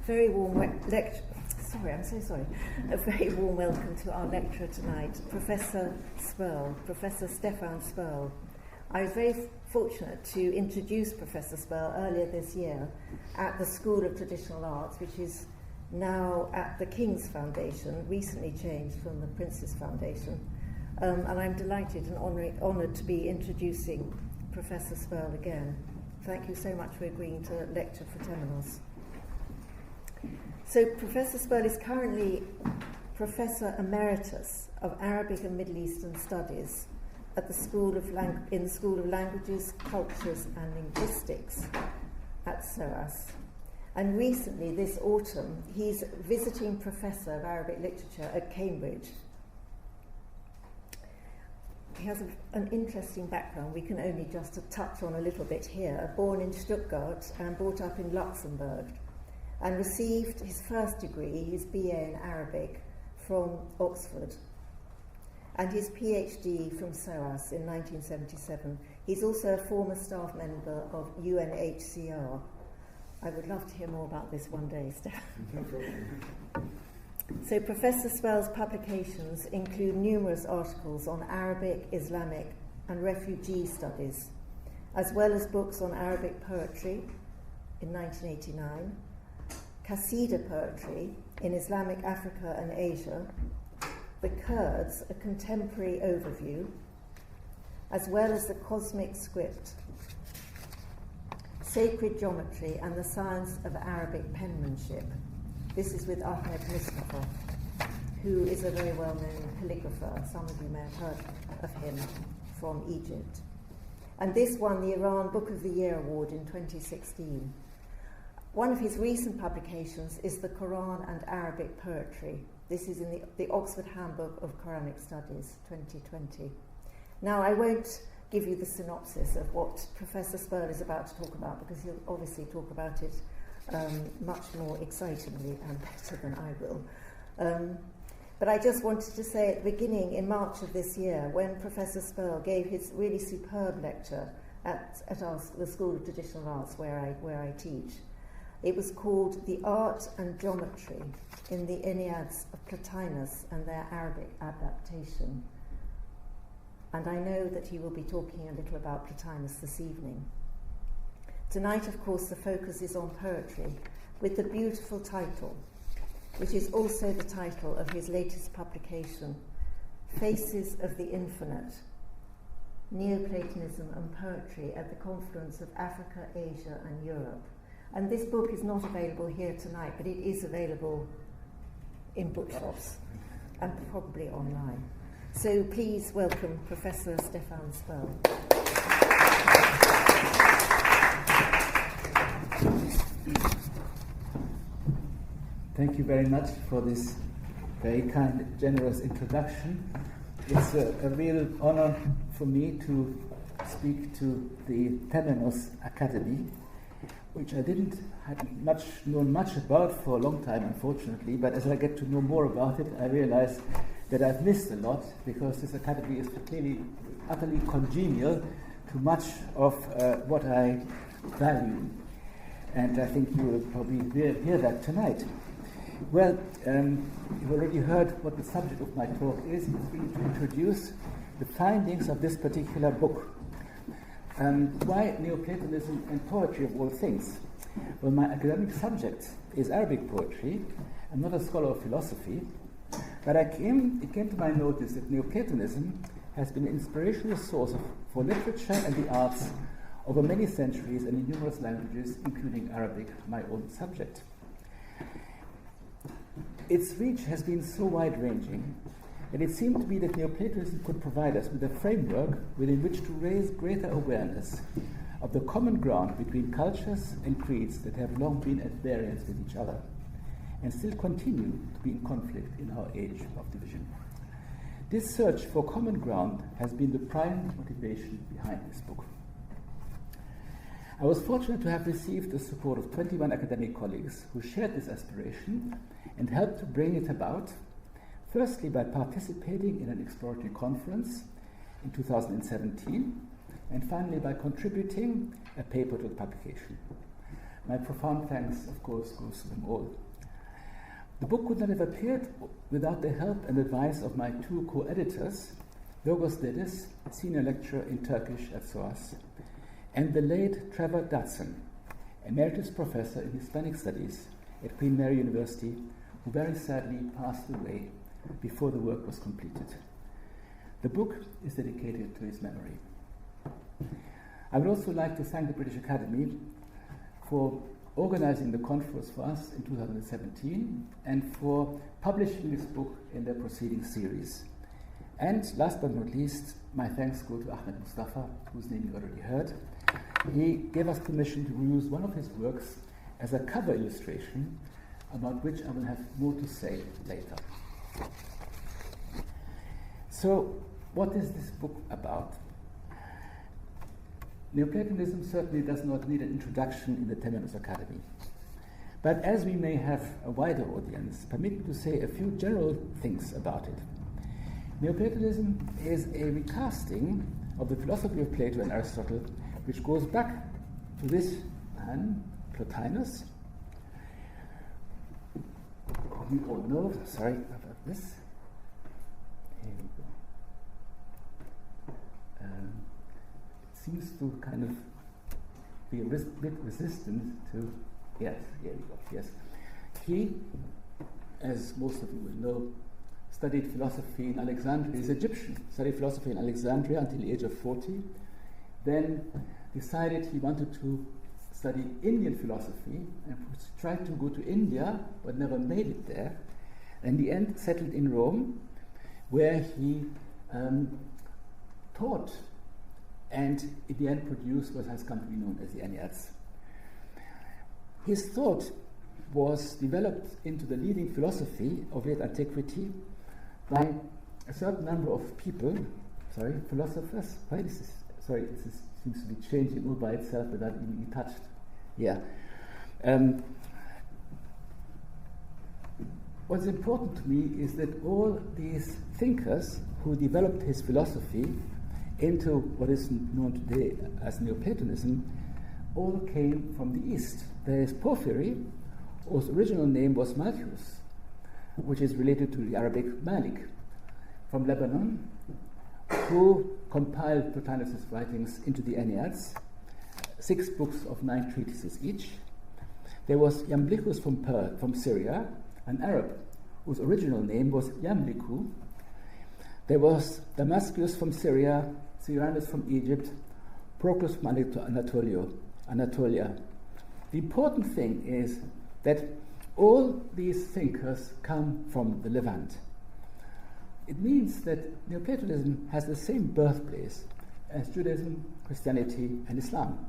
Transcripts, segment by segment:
very warm A very warm welcome to our lecturer tonight, Professor Sperl, Professor Stefan Sperl. I was very fortunate to introduce Professor Sperl earlier this year at the School of Traditional Arts, which is now at the King's Foundation, recently changed from the Prince's Foundation. And I'm delighted and honoured to be introducing Professor Sperl again. Thank you so much for agreeing to lecture for Temenos. So Professor Sperl is currently Professor Emeritus of Arabic and Middle Eastern Studies at the in the School of Languages, Cultures and Linguistics at SOAS. And recently, this autumn, he's visiting Professor of Arabic Literature at Cambridge. He has an interesting background we can only just touch on a little bit here. Born in Stuttgart and brought up in Luxembourg, and received his first degree, his BA in Arabic, from Oxford, and his PhD from SOAS in 1977. He's also a former staff member of UNHCR. I would love to hear more about this one day, Stefan. So Professor Sperl's publications include numerous articles on Arabic, Islamic and refugee studies, as well as books on Arabic poetry in 1989, Qasida poetry in Islamic Africa and Asia, the Kurds, a contemporary overview, as well as the cosmic script, sacred geometry and the science of Arabic penmanship. This is with Ahmed Mustafa, who is a very well-known calligrapher. Some of you may have heard of him from Egypt. And this won the Iran Book of the Year Award in 2016. One of his recent publications is The Quran and Arabic Poetry. This is in the Oxford Handbook of Quranic Studies, 2020. Now, I won't give you the synopsis of what Professor Sperl is about to talk about, because he'll obviously talk about it much more excitingly and better than I will. But I just wanted to say at the beginning, in March of this year, when Professor Sperl gave his really superb lecture at the School of Traditional Arts where I teach, it was called The Art and Geometry in the Enneads of Plotinus and Their Arabic Adaptation. And I know that he will be talking a little about Plotinus this evening. Tonight, of course, the focus is on poetry, with the beautiful title, which is also the title of his latest publication, Faces of the Infinite, Neoplatonism and Poetry at the Confluence of Africa, Asia and Europe. And this book is not available here tonight, but it is available in bookshops and probably online. So please welcome Professor Stefan Sperl. Thank you very much for this very kind, generous introduction. It's a real honor for me to speak to the Temenos Academy, which I didn't have known much about for a long time, unfortunately, but as I get to know more about it, I realize that I've missed a lot, because this academy is clearly utterly congenial to much of what I value. And I think you will probably hear that tonight. Well, you've already heard what the subject of my talk is. It's really to introduce the findings of this particular book. Why Neoplatonism and poetry of all things? Well, my academic subject is Arabic poetry. I'm not a scholar of philosophy, but it came to my notice that Neoplatonism has been an inspirational source for literature and the arts over many centuries and in numerous languages, including Arabic, my own subject. Its reach has been so wide-ranging that it seemed to me that Neoplatonism could provide us with a framework within which to raise greater awareness of the common ground between cultures and creeds that have long been at variance with each other and still continue to be in conflict in our age of division. This search for common ground has been the prime motivation behind this book. I was fortunate to have received the support of 21 academic colleagues who shared this aspiration and helped to bring it about, firstly by participating in an exploratory conference in 2017, and finally by contributing a paper to the publication. My profound thanks, of course, goes to them all. The book could not have appeared without the help and advice of my two co-editors, Yorgos Dedis, senior lecturer in Turkish at SOAS, and the late Trevor Dutson, emeritus professor in Hispanic Studies at Queen Mary University, who very sadly passed away before the work was completed. The book is dedicated to his memory. I would also like to thank the British Academy for organizing the conference for us in 2017 and for publishing this book in their proceeding series. And last but not least, my thanks go to Ahmed Mustafa, whose name you already heard. He gave us permission to use one of his works as a cover illustration, about which I will have more to say later. So, what is this book about? Neoplatonism certainly does not need an introduction in the Temenos Academy. But as we may have a wider audience, permit me to say a few general things about it. Neoplatonism is a recasting of the philosophy of Plato and Aristotle, which goes back to this man, Plotinus. We all know, sorry about this. Here we go. It seems to kind of be a bit resistant to, yes, here we go, yes. He, as most of you will know, studied philosophy in Alexandria. He's Egyptian, studied philosophy in Alexandria until the age of 40, then decided he wanted to study Indian philosophy and tried to go to India but never made it there. And in the end settled in Rome, where he taught and in the end produced what has come to be known as the Enneads. His thought was developed into the leading philosophy of late antiquity by a certain number of people, philosophers. Why this is, this seems to be changing all by itself without even being touched. Yeah. What's important to me is that all these thinkers who developed his philosophy into what is known today as Neoplatonism all came from the East. There is Porphyry, whose original name was Malchus, which is related to the Arabic Malik, from Lebanon, who compiled Plotinus' writings into the Enneads, 6 books of 9 treatises each. There was Iamblichus from Syria, an Arab, whose original name was Yamliku. There was Damascus from Syria, Cyrannus from Egypt, Proclus from Anatolia. The important thing is that all these thinkers come from the Levant. It means that Neoplatonism has the same birthplace as Judaism, Christianity, and Islam,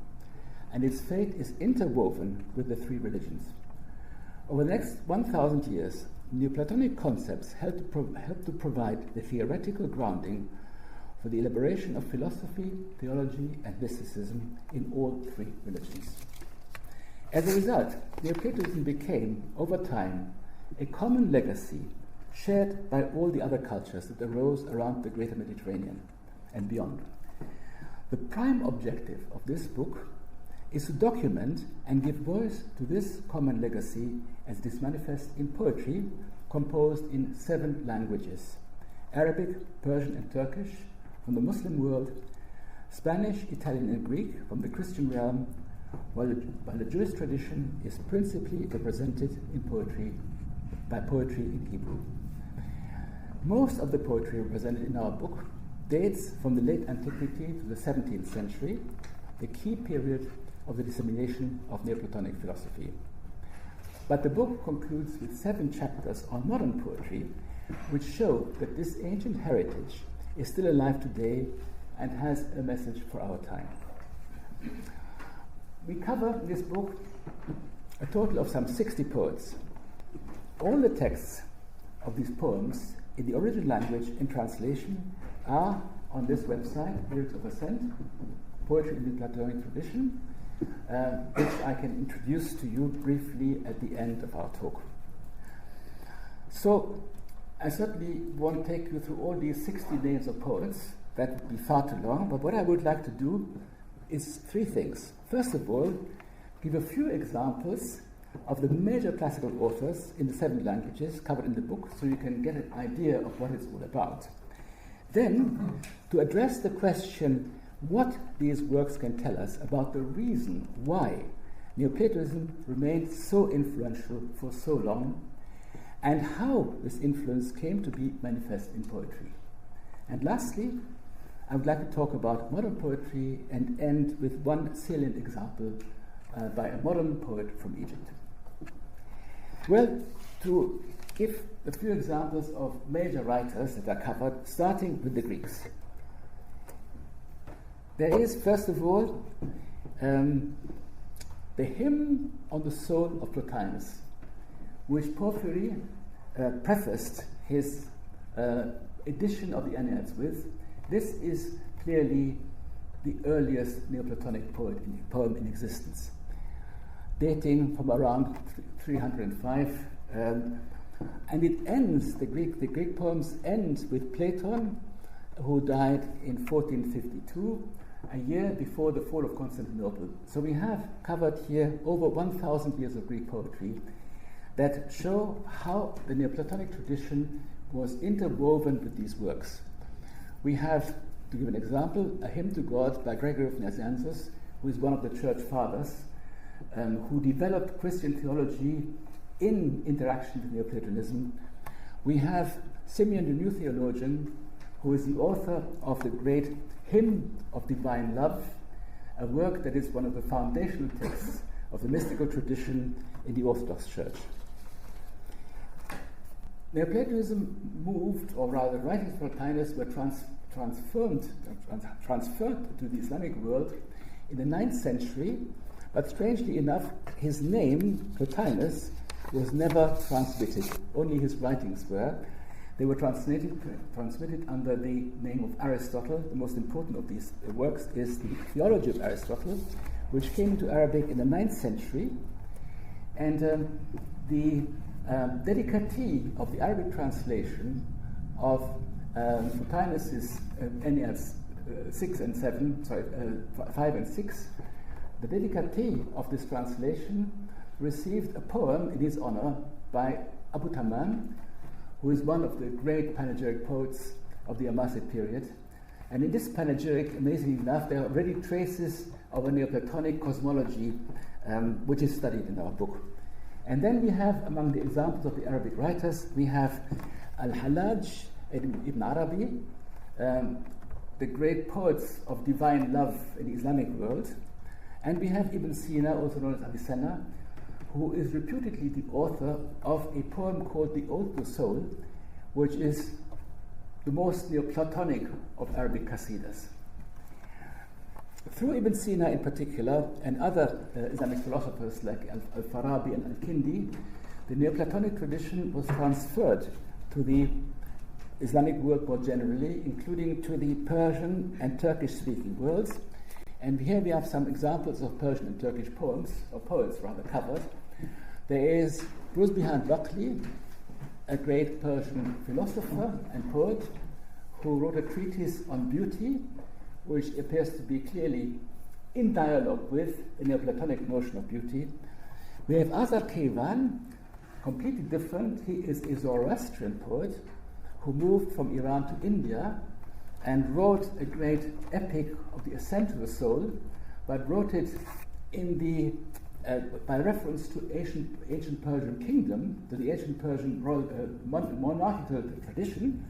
and its fate is interwoven with the 3 religions. Over the next 1,000 years, Neoplatonic concepts help to provide the theoretical grounding for the elaboration of philosophy, theology, and mysticism in all 3 religions. As a result, Neoplatonism became, over time, a common legacy shared by all the other cultures that arose around the greater Mediterranean and beyond. The prime objective of this book is to document and give voice to this common legacy as it is manifest in poetry composed in 7 languages: Arabic, Persian, and Turkish from the Muslim world, Spanish, Italian, and Greek from the Christian realm, while the Jewish tradition is principally represented in poetry by poetry in Hebrew. Most of the poetry represented in our book dates from the late antiquity to the 17th century, the key period of the dissemination of Neoplatonic philosophy. But the book concludes with 7 chapters on modern poetry, which show that this ancient heritage is still alive today and has a message for our time. We cover in this book a total of some 60 poets. All the texts of these poems in the original language in translation are on this website, Lyrics of Ascent, Poetry in the Platonic Tradition, which I can introduce to you briefly at the end of our talk. So, I certainly won't take you through all these 60 names of poets. That would be far too long, but what I would like to do is 3 things. First of all, give a few examples of the major classical authors in the 7 languages covered in the book, so you can get an idea of what it's all about. Then, to address the question what these works can tell us about the reason why Neoplatonism remained so influential for so long, and how this influence came to be manifest in poetry. And lastly, I would like to talk about modern poetry and end with one salient example by a modern poet from Egypt. Well, to give a few examples of major writers that are covered, starting with the Greeks. There is, first of all, the hymn on the soul of Plotinus, which Porphyry prefaced his edition of the Enneads with. This is clearly the earliest Neoplatonic poem in existence, dating from around 305, and it ends, the Greek poems end with Platon, who died in 1452, a year before the fall of Constantinople. So we have covered here over 1,000 years of Greek poetry that show how the Neoplatonic tradition was interwoven with these works. We have, to give an example, a hymn to God by Gregory of Nazianzus, who is one of the church fathers, who developed Christian theology in interaction with Neoplatonism. We have Simeon, the new theologian, who is the author of the great Hymn of Divine Love, a work that is one of the foundational texts of the mystical tradition in the Orthodox Church. Neoplatonism moved, or rather writings of Plotinus were transferred to the Islamic world in the 9th century, but strangely enough, his name, Plotinus, was never transmitted. Only his writings were. They were transmitted under the name of Aristotle. The most important of these works is the Theology of Aristotle, which came into Arabic in the 9th century. And the dedicatee of the Arabic translation of Plotinus's Enneads 5 and 6, the dedicatee of this translation received a poem in his honor by Abu Tamam, who is one of the great panegyric poets of the Abbasid period. And in this panegyric, amazingly enough, there are already traces of a Neoplatonic cosmology, which is studied in our book. And then we have, among the examples of the Arabic writers, we have Al-Hallaj Ibn Arabi, the great poets of divine love in the Islamic world. And we have Ibn Sina, also known as Avicenna, who is reputedly the author of a poem called The Ode to Soul, which is the most Neoplatonic of Arabic qasidas. Through Ibn Sina in particular, and other Islamic philosophers like Al-Farabi and Al-Kindi, the Neoplatonic tradition was transferred to the Islamic world more generally, including to the Persian and Turkish-speaking worlds. And here we have some examples of Persian and Turkish poems, or poets rather, covered. There is Ruzbihan Bakli, a great Persian philosopher and poet, who wrote a treatise on beauty, which appears to be clearly in dialogue with the Neoplatonic notion of beauty. We have Azar Kayvan, completely different. He is a Zoroastrian poet who moved from Iran to India and wrote a great epic of the ascent of the soul, but wrote it in the by reference to ancient Persian kingdom, to the ancient Persian royal, monarchical tradition,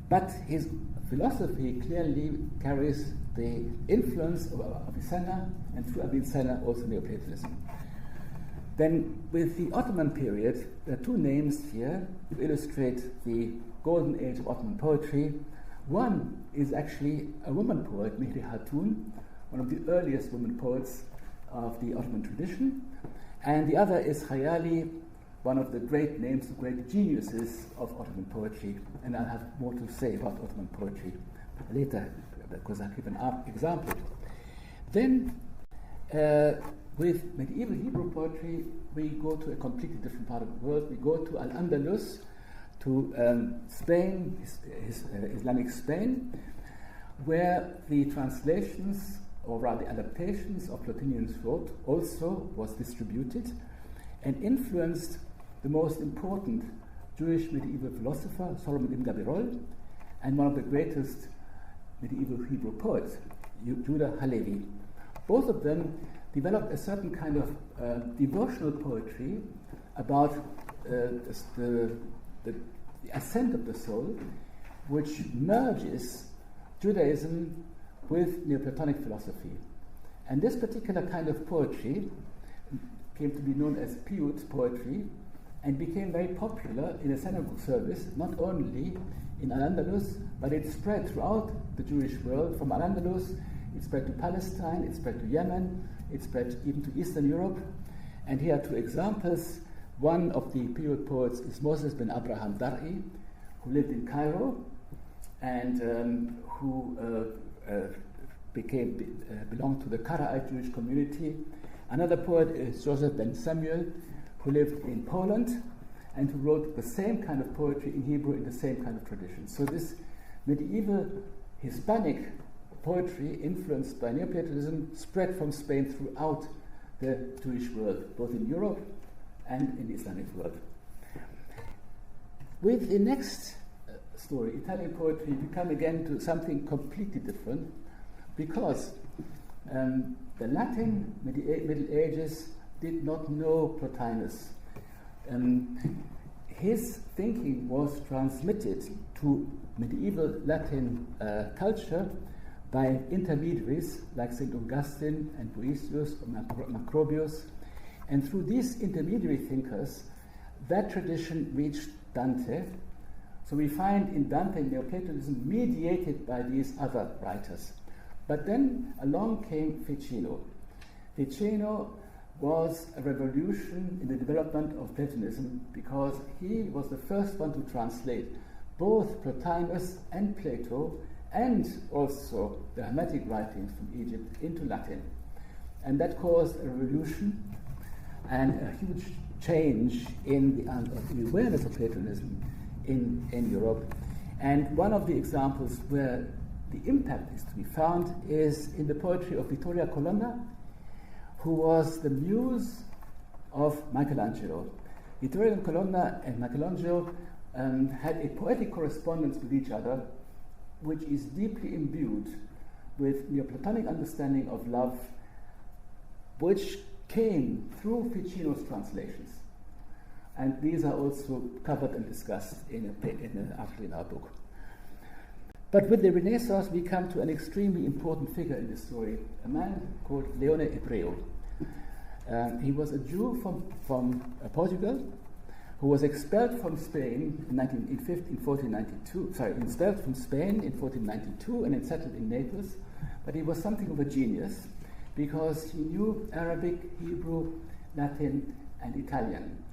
but his philosophy clearly carries the influence of Avicenna, and through Avicenna also Neoplatonism. Then with the Ottoman period, there are two names here to illustrate the golden age of Ottoman poetry. One is actually a woman poet, Mihri Hatun, one of the earliest women poets of the Ottoman tradition, and the other is Khayali, one of the great names, the great geniuses of Ottoman poetry. And I'll have more to say about Ottoman poetry later, because I'll give an example. Then, with medieval Hebrew poetry, we go to a completely different part of the world. We go to Al-Andalus, to Spain, Islamic Spain, where the translations or rather adaptations of Plotinian's thought, also was distributed and influenced the most important Jewish medieval philosopher, Solomon ibn Gabirol, and one of the greatest medieval Hebrew poets, Judah Halevi. Both of them developed a certain kind of devotional poetry about the ascent of the soul, which merges Judaism with Neoplatonic philosophy. And this particular kind of poetry came to be known as piyut poetry and became very popular in a synagogue service, not only in Al-Andalus, but it spread throughout the Jewish world. From Al-Andalus, it spread to Palestine, it spread to Yemen, it spread even to Eastern Europe. And here are two examples. One of the piyut poets is Moses ben Abraham Dar'i, who lived in Cairo and who belonged to the Karaite Jewish community. Another poet is Joseph ben Samuel, who lived in Poland and who wrote the same kind of poetry in Hebrew in the same kind of tradition. So this medieval Hispanic poetry, influenced by Neoplatonism, spread from Spain throughout the Jewish world, both in Europe and in the Islamic world. With the next story, Italian poetry, we come again to something completely different, because the Latin Middle Ages did not know Plotinus. His thinking was transmitted to medieval Latin culture by intermediaries like St. Augustine and Boethius or Macrobius. And through these intermediary thinkers, that tradition reached Dante. So we find in Dante Neoplatonism mediated by these other writers. But then along came Ficino. Ficino was a revolution in the development of Platonism because he was the first one to translate both Plotinus and Plato and also the Hermetic writings from Egypt into Latin. And that caused a revolution and a huge change in the awareness of Platonism in Europe. And one of the examples where the impact is to be found is in the poetry of Vittoria Colonna, who was the muse of Michelangelo. Vittoria Colonna and Michelangelo had a poetic correspondence with each other, which is deeply imbued with Neoplatonic understanding of love, which came through Ficino's translations. And these are also covered and discussed in our book. But with the Renaissance, we come to an extremely important figure in this story, a man called Leone Ebreo. He was a Jew from Portugal who was expelled from Spain in 1492. Expelled from Spain in 1492 and then settled in Naples. But he was something of a genius because he knew Arabic, Hebrew, Latin, and Italian.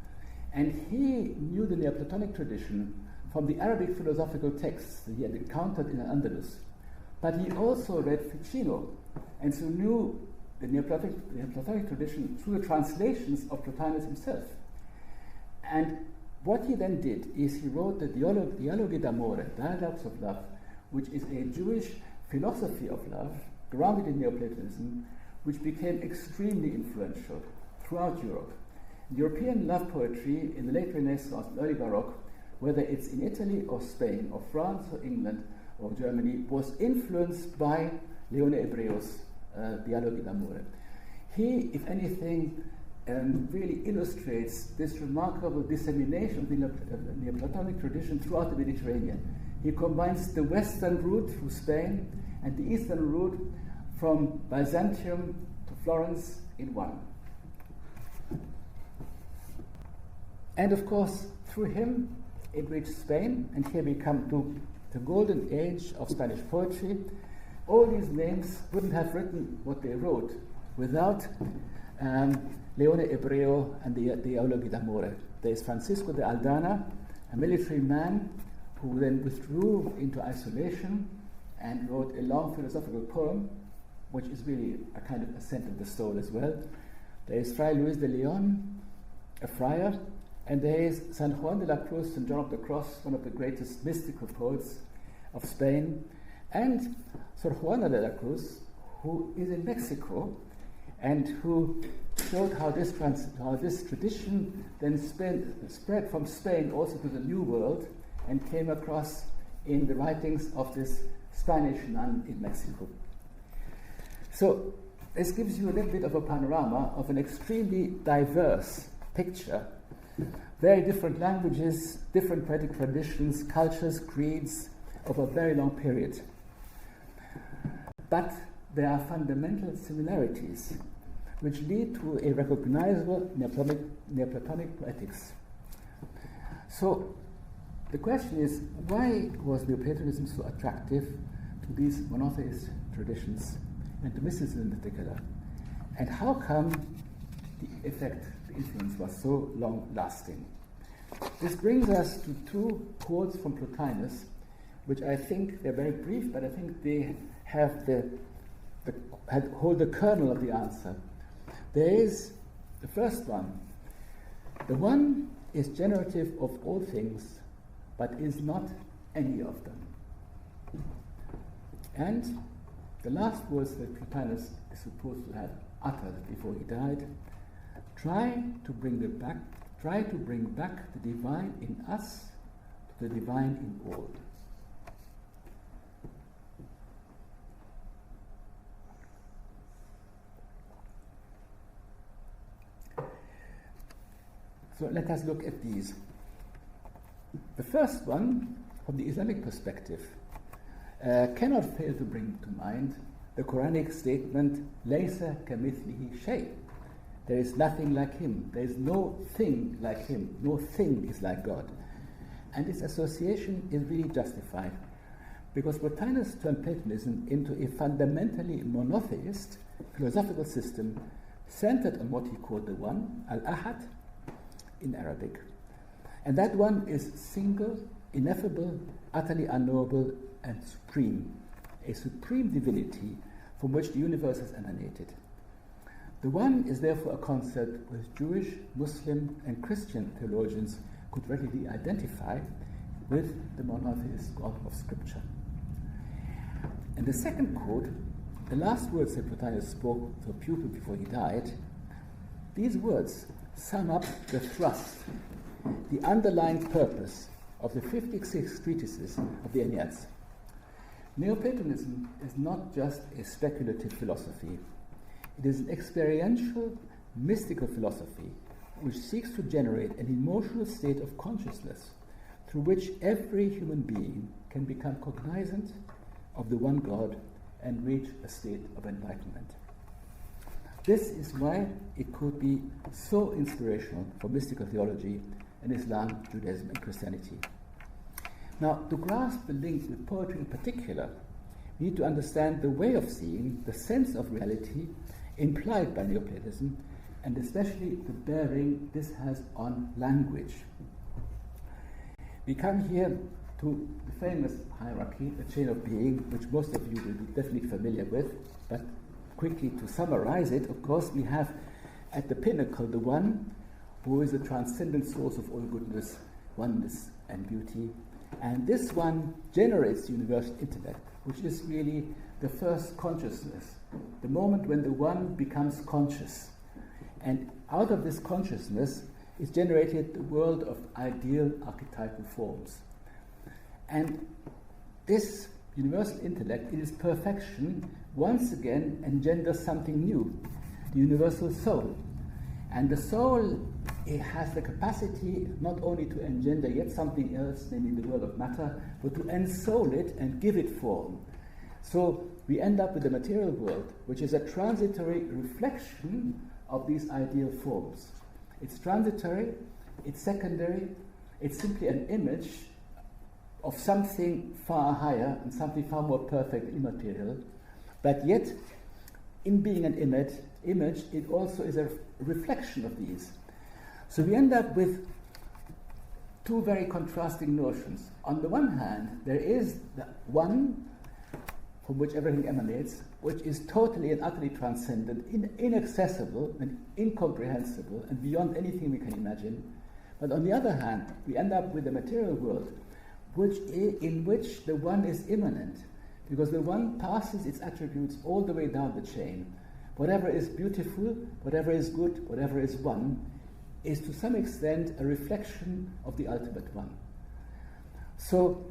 And he knew the Neoplatonic tradition from the Arabic philosophical texts that he had encountered in Al-Andalus. But he also read Ficino, and so knew the Neoplatonic tradition through the translations of Plotinus himself. And what he then did is he wrote the Dialoghi d'amore, Dialogues of Love, which is a Jewish philosophy of love, grounded in Neoplatonism, which became extremely influential throughout Europe. European love poetry in the late Renaissance, early Baroque, whether it's in Italy or Spain or France or England or Germany, was influenced by Leone Ebreo's Dialoghi d'amore. He, if anything, really illustrates this remarkable dissemination of the Neoplatonic tradition throughout the Mediterranean. He combines the western route through Spain and the eastern route from Byzantium to Florence in one. And of course, through him, it reached Spain, and here we come to the golden age of Spanish poetry. All these names wouldn't have written what they wrote without Leone Ebreo and the Dialoghi d'amore. There is Francisco de Aldana, a military man who then withdrew into isolation and wrote a long philosophical poem, which is really a kind of ascent of the soul as well. There is Fray Luis de Leon, a friar, and there is San Juan de la Cruz, St. John of the Cross, one of the greatest mystical poets of Spain, and Sor Juana de la Cruz, who is in Mexico and who showed how this tradition then spread from Spain also to the New World and came across in the writings of this Spanish nun in Mexico. So this gives you a little bit of a panorama of an extremely diverse picture. Very different languages, different poetic traditions, cultures, creeds of a very long period. But there are fundamental similarities which lead to a recognizable Neoplatonic poetics. So the question is, why was Neoplatonism so attractive to these monotheist traditions and to mysticism in particular? And how come the effect, the influence was so long-lasting? This brings us to two quotes from Plotinus, which I think they're very brief, but I think they have hold the kernel of the answer. There is the first one. The one is generative of all things, but is not any of them. And the last words that Plotinus is supposed to have uttered before he died: try to bring back the divine in us to the divine in all. So let us look at these. The first one, from the Islamic perspective, cannot fail to bring to mind the Quranic statement, Laysa kamithlihi shay. There is nothing like him. There is no thing like him. No thing is like God. And this association is really justified, because Plotinus turned Platonism into a fundamentally monotheist philosophical system centered on what he called the One, Al-Ahad, in Arabic. And that one is single, ineffable, utterly unknowable, and supreme, a supreme divinity from which the universe has emanated. The One is therefore a concept which Jewish, Muslim, and Christian theologians could readily identify with the monotheist God of Scripture. And the second quote, the last words that Plotinus spoke to a pupil before he died, these words sum up the thrust, the underlying purpose of the 56 treatises of the Enneads. Neoplatonism is not just a speculative philosophy. It is an experiential, mystical philosophy which seeks to generate an emotional state of consciousness through which every human being can become cognizant of the one God and reach a state of enlightenment. This is why it could be so inspirational for mystical theology in Islam, Judaism, and Christianity. Now, to grasp the link with poetry in particular, we need to understand the way of seeing, the sense of reality implied by Neoplatonism, and especially the bearing this has on language. We come here to the famous hierarchy, the chain of being, which most of you will be definitely familiar with, but quickly to summarize it, of course, we have at the pinnacle the One who is the transcendent source of all goodness, oneness, and beauty. And this One generates the universal intellect, which is really the first consciousness, the moment when the One becomes conscious. And out of this consciousness is generated the world of ideal archetypal forms. And this universal intellect, in its perfection, once again engenders something new, the universal soul. And the soul, it has the capacity not only to engender yet something else, namely the world of matter, but to ensoul it and give it form. So we end up with the material world, which is a transitory reflection of these ideal forms. It's transitory, it's secondary, it's simply an image of something far higher and something far more perfect, immaterial. But yet, in being an image, it also is a reflection of these. So we end up with two very contrasting notions. On the one hand, there is the One from which everything emanates, which is totally and utterly transcendent, inaccessible and incomprehensible, and beyond anything we can imagine. But on the other hand, we end up with a material world in which the One is immanent, because the one passes its attributes all the way down the chain. Whatever is beautiful, whatever is good, whatever is one, is to some extent a reflection of the ultimate one. So,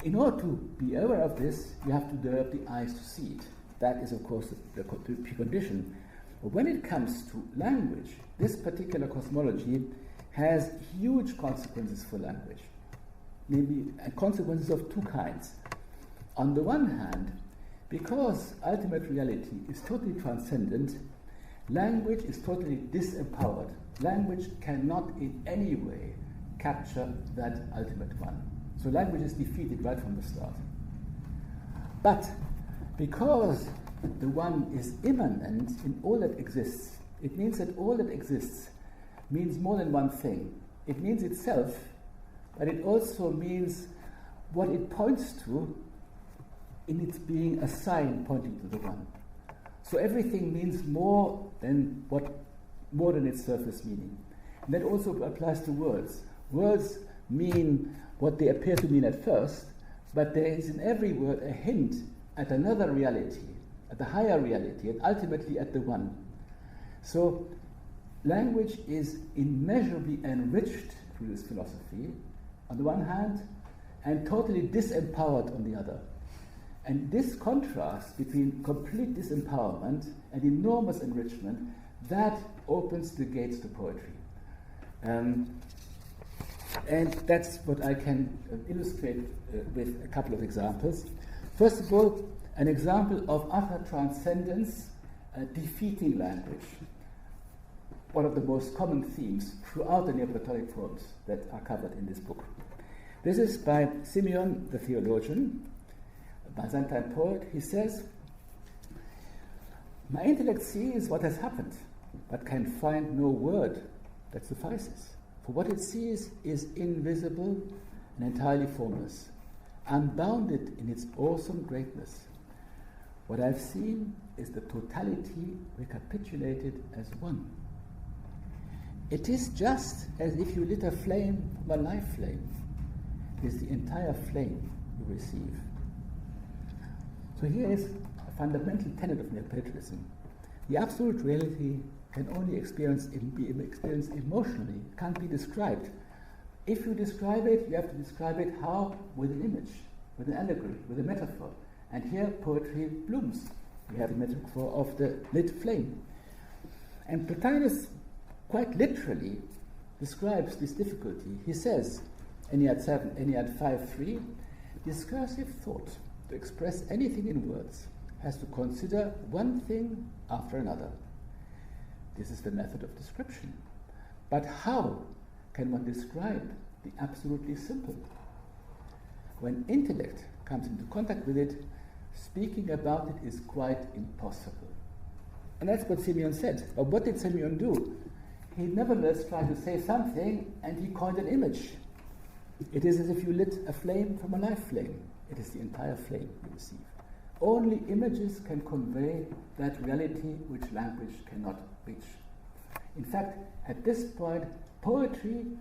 in order to be aware of this, you have to develop the eyes to see it. That is, of course, the precondition. But when it comes to language, this particular cosmology has huge consequences for language. Maybe consequences of two kinds. On the one hand, because ultimate reality is totally transcendent, language is totally disempowered. Language cannot in any way capture that ultimate one. So language is defeated right from the start. But because the one is immanent in all that exists, it means that all that exists means more than one thing. It means itself, but it also means what it points to in its being a sign pointing to the one. So everything means more than its surface meaning. And that also applies to words. Words mean what they appear to mean at first, but there is in every word a hint at another reality, at the higher reality, and ultimately at the one. So language is immeasurably enriched through this philosophy, on the one hand, and totally disempowered on the other. And this contrast between complete disempowerment and enormous enrichment, that opens the gates to poetry. And that's what I can illustrate with a couple of examples. First of all, an example of utter transcendence defeating language. One of the most common themes throughout the Neoplatonic forms that are covered in this book. This is by Simeon the theologian, a Byzantine poet. He says, "My intellect sees what has happened, but can find no word that suffices. For what it sees is invisible and entirely formless, unbounded in its awesome greatness. What I've seen is the totality recapitulated as one. It is just as if you lit a flame from a live flame. It is the entire flame you receive." So here is a fundamental tenet of Neoplatonism. The absolute reality can only be experienced emotionally. It can't be described. If you describe it, you have to describe it how? With an image, with an allegory, with a metaphor. And here poetry blooms. We have a metaphor of the lit flame. And Plotinus quite literally describes this difficulty. He says, Ennead 5:3, discursive thought, to express anything in words, has to consider one thing after another. This is the method of description. But how can one describe the absolutely simple? When intellect comes into contact with it, speaking about it is quite impossible. And that's what Simeon said. But what did Simeon do? He nevertheless tried to say something, and he coined an image. It is as if you lit a flame from a live flame. It is the entire flame you receive. Only images can convey that reality which language cannot reach. In fact, at this point, poetry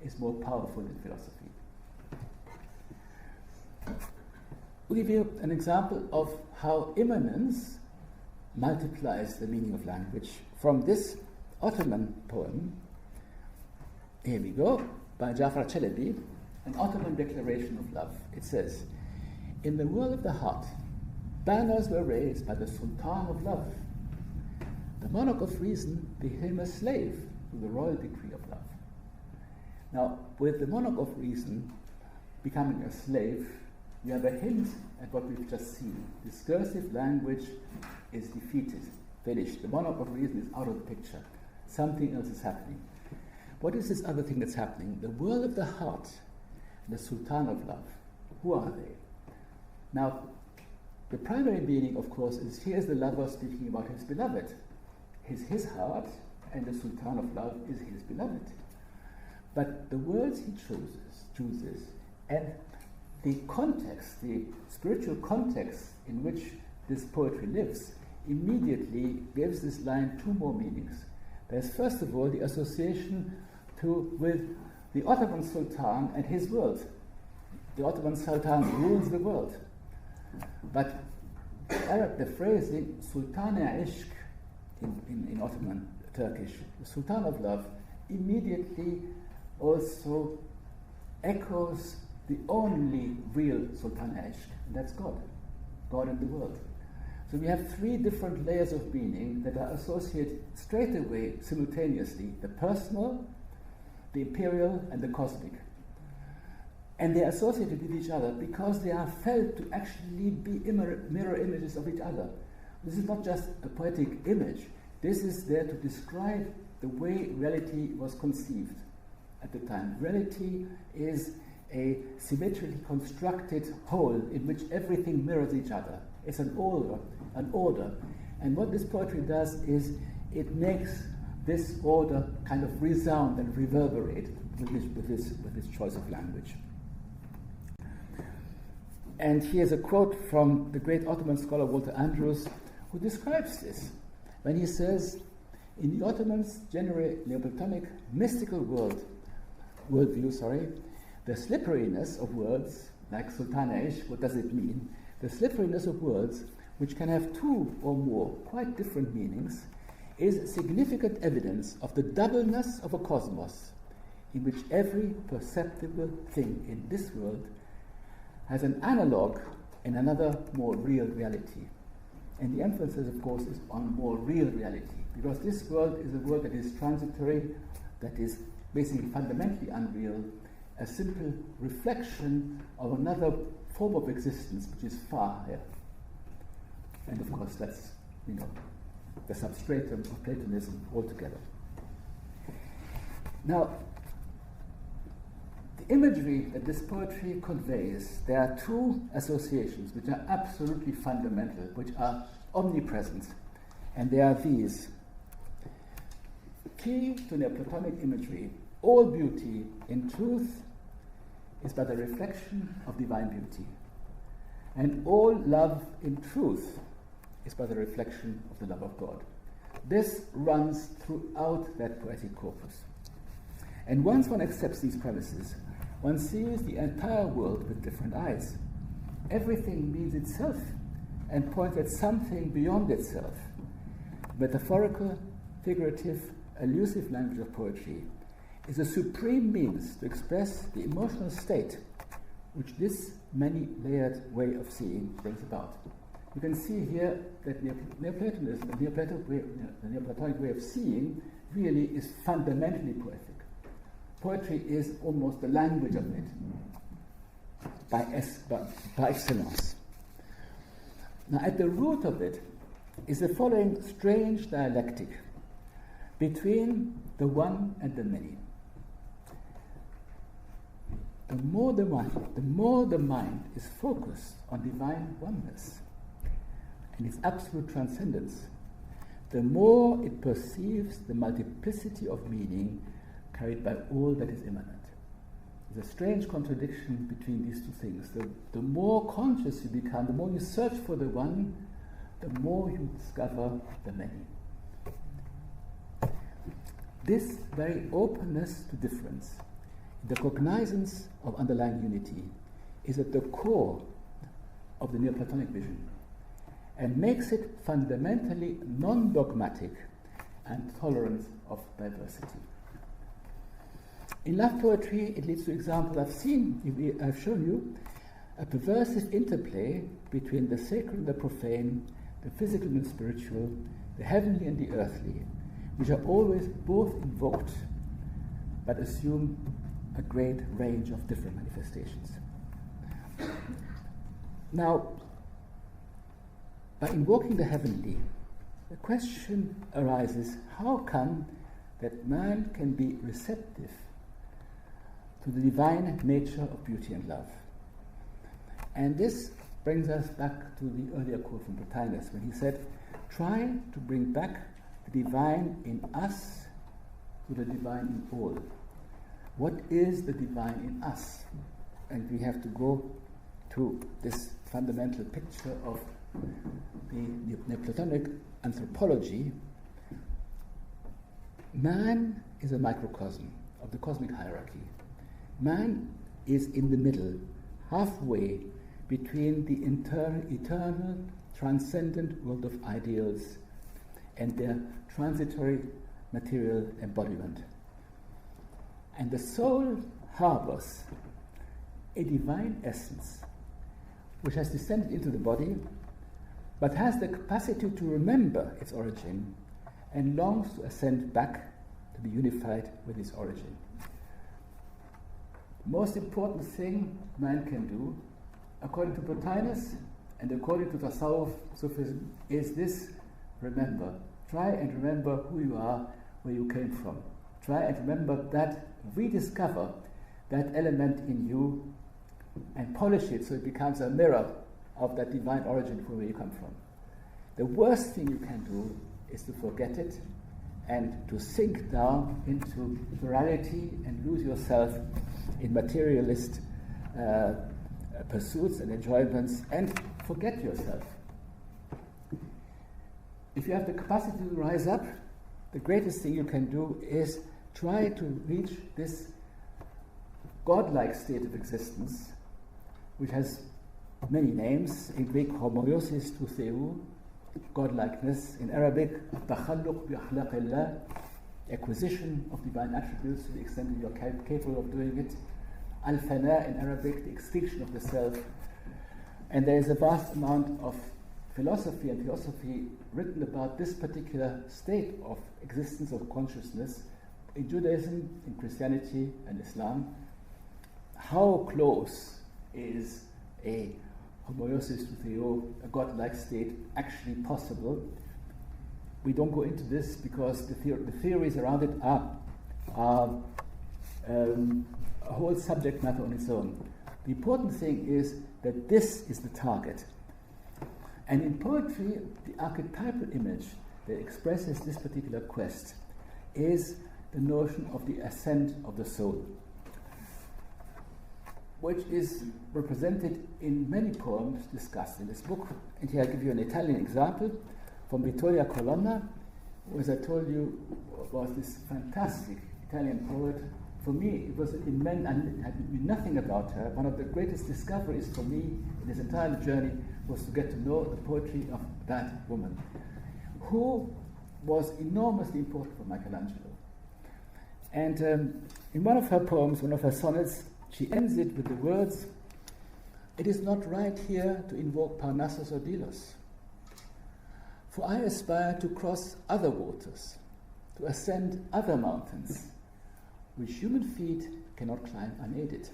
is more powerful than philosophy. We'll give you an example of how immanence multiplies the meaning of language from this Ottoman poem. Here we go, by Jafar Çelebi, an Ottoman declaration of love. It says, "In the world of the heart, banners were raised by the Sultan of love. The monarch of reason became a slave to the royal decree of love." Now, with the monarch of reason becoming a slave, you have a hint at what we've just seen. Discursive language is defeated, finished. The monarch of reason is out of the picture. Something else is happening. What is this other thing that's happening? The world of the heart, the Sultan of love. Who are they? Now, the primary meaning, of course, is here's the lover speaking about his beloved. His heart, and the Sultan of love is his beloved. But the words he chooses, and the context, the spiritual context in which this poetry lives, immediately gives this line two more meanings. There's first of all the association with the Ottoman Sultan and his world. the Ottoman Sultan rules the world. But the phrasing Sultan-e-Ishq in Ottoman Turkish, the Sultan of Love, immediately also echoes the only real Sultan-e-Ishq, and that's God in the world. So we have three different layers of meaning that are associated straight away, simultaneously, the personal, the imperial, and the cosmic. And they are associated with each other because they are felt to actually be mirror images of each other. This is not just a poetic image. This is there to describe the way reality was conceived at the time. Reality is a symmetrically constructed whole in which everything mirrors each other. It's an order. And what this poetry does is it makes this order kind of resound and reverberate with this choice of language. And here's a quote from the great Ottoman scholar Walter Andrews, who describes this when he says, in the Ottomans' generally Neoplatonic mystical worldview, the slipperiness of words, like Sultan-e-Ishq, what does it mean? The slipperiness of words, which can have two or more quite different meanings, is significant evidence of the doubleness of a cosmos in which every perceptible thing in this world has an analogue in another more real reality. And the emphasis, of course, is on more real reality, because this world is a world that is transitory, that is basically fundamentally unreal, a simple reflection of another form of existence which is far higher. And of course, that's, the substratum of Platonism altogether. Now, the imagery that this poetry conveys, there are two associations which are absolutely fundamental, which are omnipresent, and they are these. Key to Neoplatonic imagery, all beauty, in truth, is but a reflection of divine beauty. And all love, in truth, is but a reflection of the love of God. This runs throughout that poetic corpus. And once one accepts these premises, one sees the entire world with different eyes. Everything means itself and points at something beyond itself. Metaphorical, figurative, elusive language of poetry is a supreme means to express the emotional state which this many-layered way of seeing brings about. You can see here that Neoplatonism, the Neoplatonic way of seeing, really is fundamentally poetic. Poetry is almost the language of it, by excellence. Now, at the root of it is the following strange dialectic between the one and the many. The more the mind is focused on divine oneness and its absolute transcendence, the more it perceives the multiplicity of meaning carried by all that is immanent. There's a strange contradiction between these two things. The more conscious you become, the more you search for the one, the more you discover the many. This very openness to difference, the cognizance of underlying unity, is at the core of the Neoplatonic vision and makes it fundamentally non-dogmatic and tolerant of diversity. In love poetry, it leads to examples I've shown you, a perversive interplay between the sacred and the profane, the physical and the spiritual, the heavenly and the earthly, which are always both invoked but assume a great range of different manifestations. Now, by invoking the heavenly, the question arises, how come that man can be receptive to the divine nature of beauty and love? And this brings us back to the earlier quote from Plotinus, when he said, try to bring back the divine in us to the divine in all. What is the divine in us? And we have to go to this fundamental picture of the Neoplatonic anthropology. Man is a microcosm of the cosmic hierarchy. Man is in the middle, halfway between the eternal, transcendent world of ideals and their transitory material embodiment. And the soul harbors a divine essence which has descended into the body, but has the capacity to remember its origin and longs to ascend back to be unified with its origin. The most important thing man can do, according to Plotinus and according to Tasawwuf Sufism, is this: remember. Try and remember who you are, where you came from. Try and remember that, rediscover that element in you and polish it so it becomes a mirror of that divine origin from where you come from. The worst thing you can do is to forget it and to sink down into plurality and lose yourself in materialist pursuits and enjoyments and forget yourself. If you have the capacity to rise up, the greatest thing you can do is try to reach this godlike state of existence, which has many names. In Greek, homoiosis to theou, godlikeness. In Arabic, takhalluq bi akhlaqillah, acquisition of divine attributes to the extent that you are capable of doing it. Al-fana in Arabic, the extinction of the self. And there is a vast amount of philosophy and theosophy written about this particular state of existence of consciousness in Judaism, in Christianity and Islam. How close is a homoiosis to theou, a godlike state, actually possible? We don't go into this because the theories around it are a whole subject matter on its own. The important thing is that this is the target. And in poetry, the archetypal image that expresses this particular quest is the notion of the ascent of the soul, which is represented in many poems discussed in this book. And here I give you an Italian example from Vittoria Colonna, who, as I told you, was this fantastic Italian poet. For me, it was immense, and I knew nothing about her. One of the greatest discoveries for me in this entire journey was to get to know the poetry of that woman, who was enormously important for Michelangelo. And in one of her poems, one of her sonnets, she ends it with the words, "It is not right here to invoke Parnassus or Delos, for I aspire to cross other waters, to ascend other mountains, which human feet cannot climb unaided.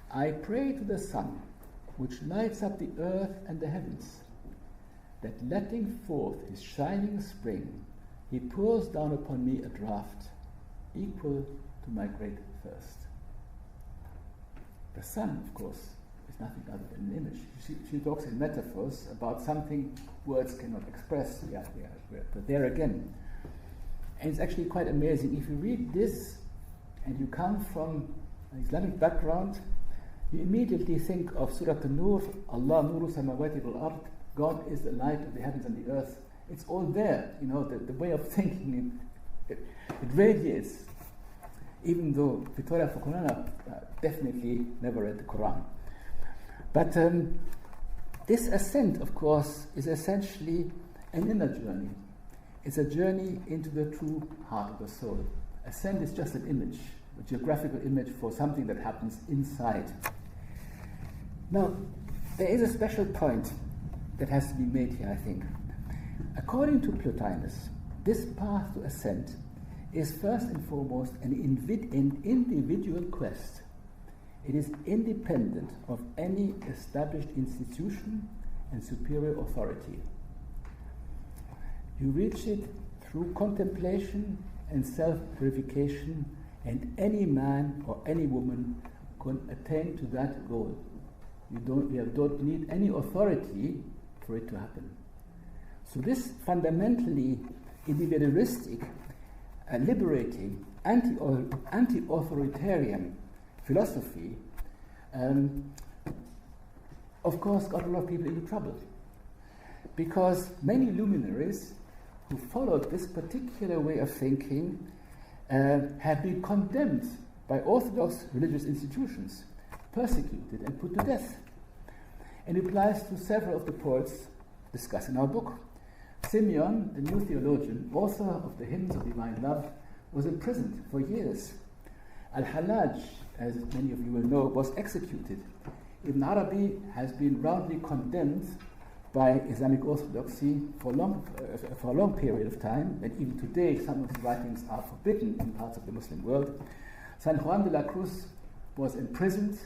I pray to the sun, which lights up the earth and the heavens, that letting forth his shining spring, he pours down upon me a draught equal to my great thirst." The sun, of course, is nothing other than an image. She talks in metaphors about something words cannot express. But there again. And it's actually quite amazing. If you read this and you come from an Islamic background, you immediately think of Surah An-Nur, Allah nuru samawati wal ard, God is the light of the heavens and the earth. It's all there, the way of thinking, it radiates, even though Vittoria Colonna definitely never read the Quran. But this ascent, of course, is essentially an inner journey. It's a journey into the true heart of the soul. Ascent is just an image, a geographical image for something that happens inside. Now, there is a special point that has to be made here, I think. According to Plotinus, this path to ascent is first and foremost an individual quest. It is independent of any established institution and superior authority. You reach it through contemplation and self-purification, and any man or any woman can attain to that goal. You don't need any authority for it to happen. So this fundamentally individualistic, liberating, anti-authoritarian philosophy, of course, got a lot of people into trouble, because many luminaries who followed this particular way of thinking have been condemned by orthodox religious institutions persecuted and put to death. And it applies to several of the poets discussed in our book. Simeon, the new theologian, author of the Hymns of Divine Love, was imprisoned for years. Al-Hallaj, as many of you will know, was executed. Ibn Arabi has been roundly condemned by Islamic orthodoxy for a long period of time, and even today some of his writings are forbidden in parts of the Muslim world. San Juan de la Cruz was imprisoned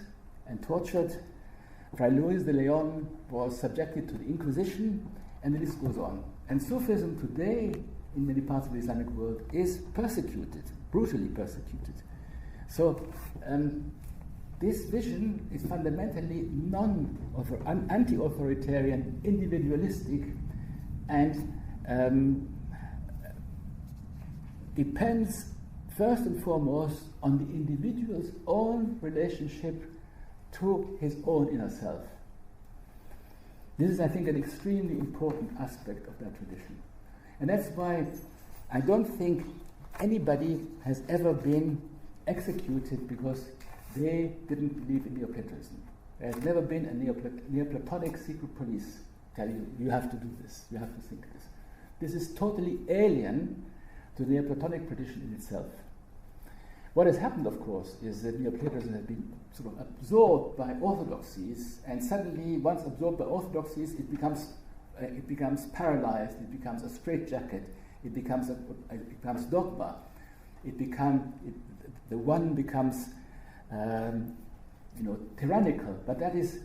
and tortured. Fray Luis de Leon was subjected to the Inquisition, and the list goes on. And Sufism today, in many parts of the Islamic world, is persecuted, brutally persecuted. So this vision is fundamentally anti-authoritarian, individualistic, and depends first and foremost on the individual's own relationship to his own inner self. This is, I think, an extremely important aspect of that tradition. And that's why I don't think anybody has ever been executed because they didn't believe in Neoplatonism. There has never been a Neoplatonic secret police tell you, you have to do this, you have to think this. This is totally alien to the Neoplatonic tradition in itself. What has happened, of course, is that Neoplatonism has been sort of absorbed by orthodoxies, and suddenly, once absorbed by orthodoxies, it becomes paralyzed, it becomes a straitjacket, it becomes dogma. The one becomes tyrannical, but that is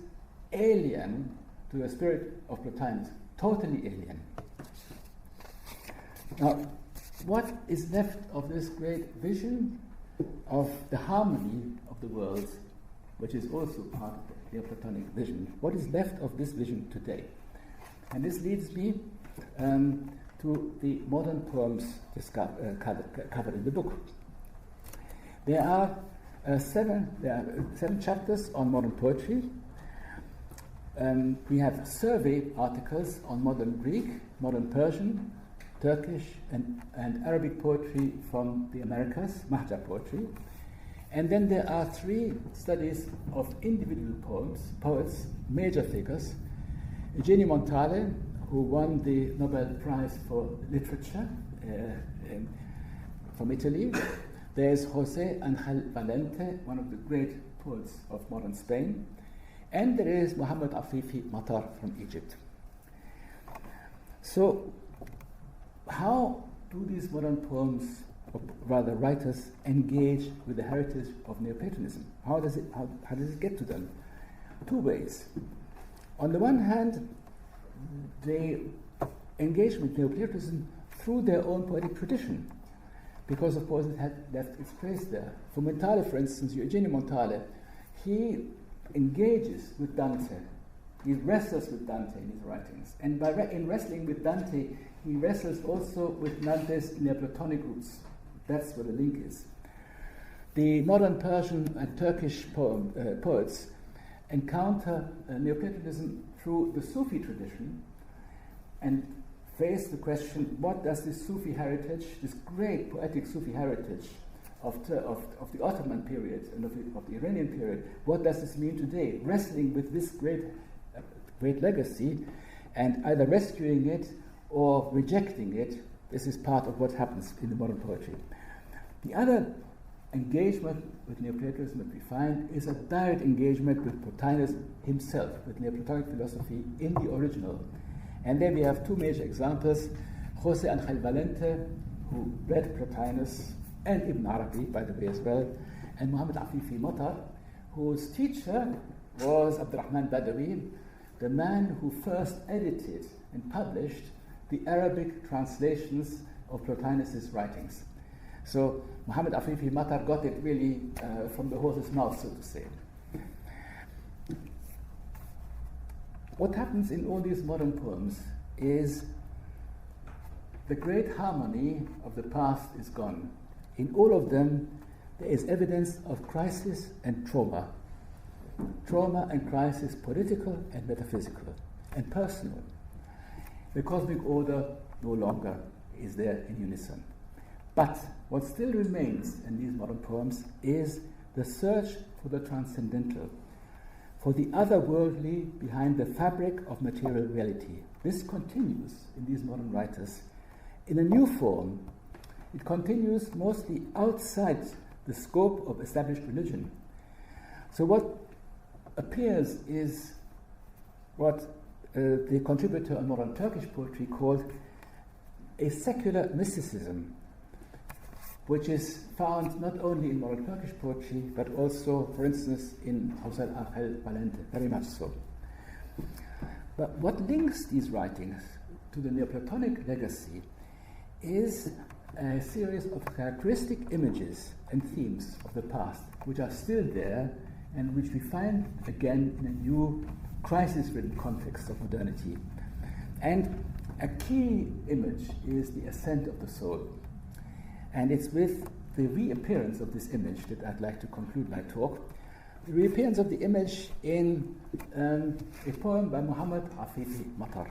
alien to the spirit of Plotinus, totally alien. Now, what is left of this great vision of the harmony of the world, which is also part of the Neoplatonic vision? What is left of this vision today? And this leads me to the modern poems covered in the book. There are seven chapters on modern poetry. We have survey articles on modern Greek, modern Persian, Turkish, and Arabic poetry from the Americas, Mahja poetry. And then there are 3 studies of individual poets, major figures. Eugenio Montale, who won the Nobel Prize for Literature from Italy. There's José Ángel Valente, one of the great poets of modern Spain. And there is Muhammad Afifi Matar from Egypt. So, how do these modern poems, or rather writers, engage with the heritage of Neoplatonism? How does it get to them? 2 ways. On the one hand, they engage with Neoplatonism through their own poetic tradition, because of course it had left its trace there. For Montale, for instance, Eugenio Montale, he engages with Dante. He wrestles with Dante in his writings. And in wrestling with Dante, he wrestles also with Dante's Neoplatonic roots. That's where the link is. The modern Persian and Turkish poets encounter Neoplatonism through the Sufi tradition and face the question, what does this Sufi heritage, this great poetic Sufi heritage of the Ottoman period and of the Iranian period, what does this mean today? Wrestling with this great legacy and either rescuing it or rejecting it. This is part of what happens in the modern poetry. The other engagement with Neoplatonism that we find is a direct engagement with Plotinus himself, with Neoplatonic philosophy in the original. And then we have 2 major examples: José Ángel Valente, who read Plotinus, and Ibn Arabi, by the way, as well, and Muhammad Afifi Matar, whose teacher was Abdurrahman Badawi, the man who first edited and published the Arabic translations of Plotinus' writings. So Muhammad Afifi Matar got it really from the horse's mouth, so to say. What happens in all these modern poems is the great harmony of the past is gone. In all of them, there is evidence of crisis and trauma. Trauma and crisis, political and metaphysical, and personal. The cosmic order no longer is there in unison. But what still remains in these modern poems is the search for the transcendental, for the otherworldly behind the fabric of material reality. This continues in these modern writers in a new form. It continues mostly outside the scope of established religion. So what appears is what the contributor on modern Turkish poetry called a secular mysticism, which is found not only in modern Turkish poetry, but also, for instance, in José Ángel Valente, very much so. But what links these writings to the Neoplatonic legacy is a series of characteristic images and themes of the past, which are still there and which we find again in a new crisis-ridden context of modernity. And a key image is the ascent of the soul. And it's with the reappearance of this image that I'd like to conclude my talk. The reappearance of the image in a poem by Muhammad Afifi Matar.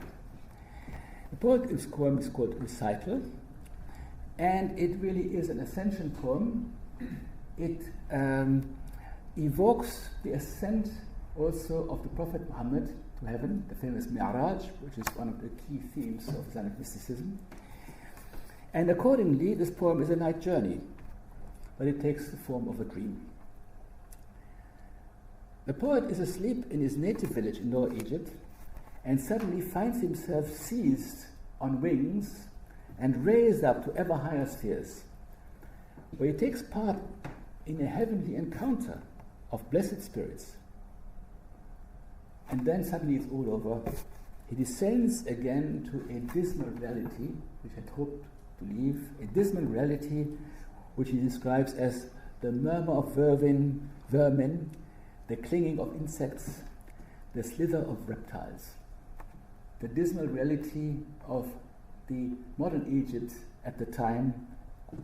The poem is called Recital, and it really is an ascension poem. It evokes the ascent also of the Prophet Muhammad to heaven, the famous Mi'raj, which is one of the key themes of Islamic mysticism. And accordingly, this poem is a night journey, but it takes the form of a dream. The poet is asleep in his native village in Lower Egypt and suddenly finds himself seized on wings and raised up to ever higher spheres, where he takes part in a heavenly encounter of blessed spirits. And then suddenly it's all over. He descends again to a dismal reality, which had hoped to leave, a dismal reality which he describes as the murmur of vermin, the clinging of insects, the slither of reptiles. The dismal reality of the modern Egypt at the time.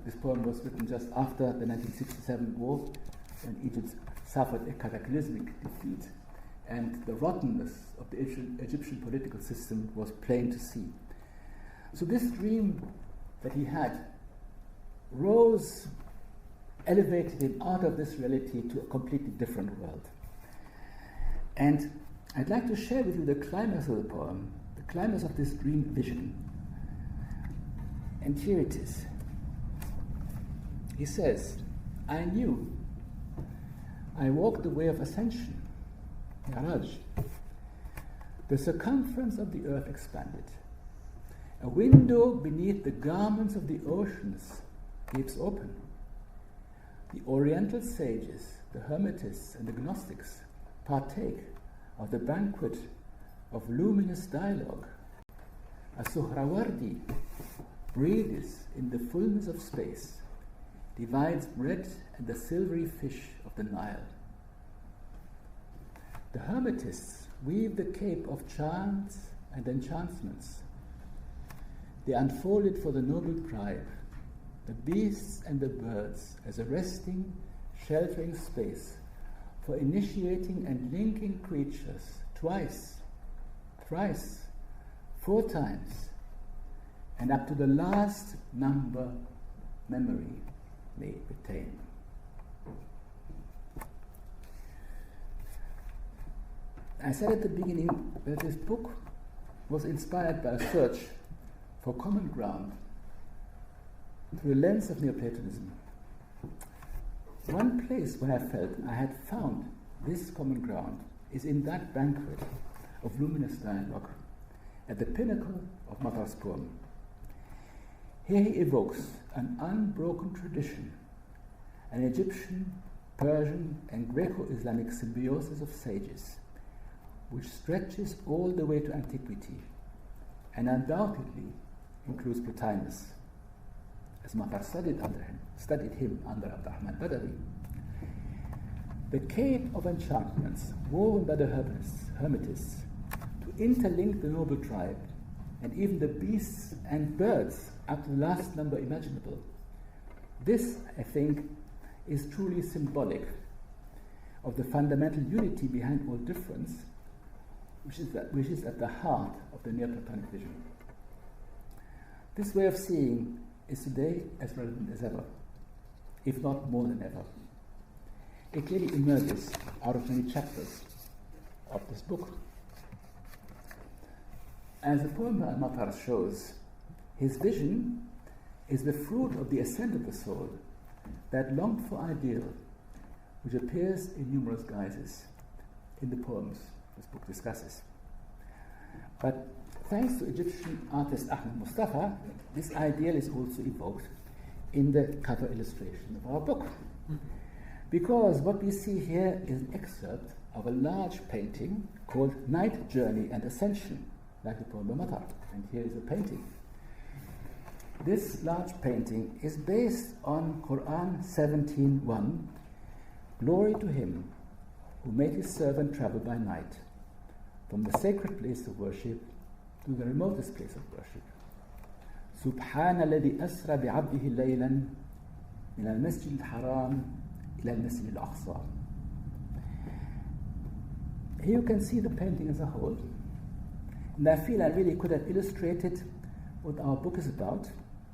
This poem was written just after the 1967 war, when Egypt suffered a cataclysmic defeat, and the rottenness of the Egyptian political system was plain to see. So this dream that he had elevated him out of this reality to a completely different world. And I'd like to share with you the climax of the poem, the climax of this dream vision. And here it is. He says, I knew. I walked the way of ascension, Mi'raj. The circumference of the earth expanded. A window beneath the garments of the oceans gapes open. The Oriental sages, the Hermetists and the Gnostics partake of the banquet of luminous dialogue. A Suhrawardi breathes in the fullness of space, divides bread and the silvery fish of the Nile. The Hermetists weave the cape of chants and enchantments. They unfold it for the noble tribe, the beasts and the birds, as a resting, sheltering space for initiating and linking creatures twice, thrice, 4 times, and up to the last number memory may retain. I said at the beginning that this book was inspired by a search for common ground through the lens of Neoplatonism. One place where I felt I had found this common ground is in that banquet of luminous dialogue at the pinnacle of Matar's poem. Here he evokes an unbroken tradition, an Egyptian, Persian, and Greco-Islamic symbiosis of sages, which stretches all the way to antiquity, and undoubtedly includes Plotinus, as Matar studied him under Abdurrahman Badawi. The cape of enchantments woven by the Hermetists to interlink the noble tribe and even the beasts and birds up to the last number imaginable. This, I think, is truly symbolic of the fundamental unity behind all difference, which is at the heart of the Neoplatonic vision. This way of seeing is today as relevant as ever, if not more than ever. It clearly emerges out of many chapters of this book. As the poem Al-Matar shows, his vision is the fruit of the ascent of the soul, that longed for ideal, which appears in numerous guises in the poems this book discusses. But thanks to Egyptian artist Ahmed Mustafa, this ideal is also evoked in the cover illustration of our book. Because what we see here is an excerpt of a large painting called Night Journey and Ascension, like the poem Al-Matar. And here is a painting. This large painting is based on Quran 17:1, "Glory to him who made his servant travel by night, from the sacred place of worship to the remotest place of worship. سبحان الذي أسرى بعبده ليلا من المسجد الحرام إلى المسجد الأقصى." Here you can see the painting as a whole. And I feel I really could have illustrated what our book is about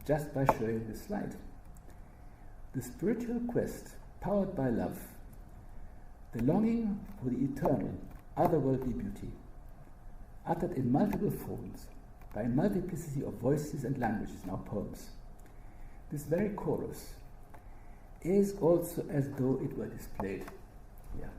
just by showing this slide. The spiritual quest powered by love, the longing for the eternal, otherworldly beauty, uttered in multiple forms by a multiplicity of voices and languages in our poems. This very chorus is also as though it were displayed here.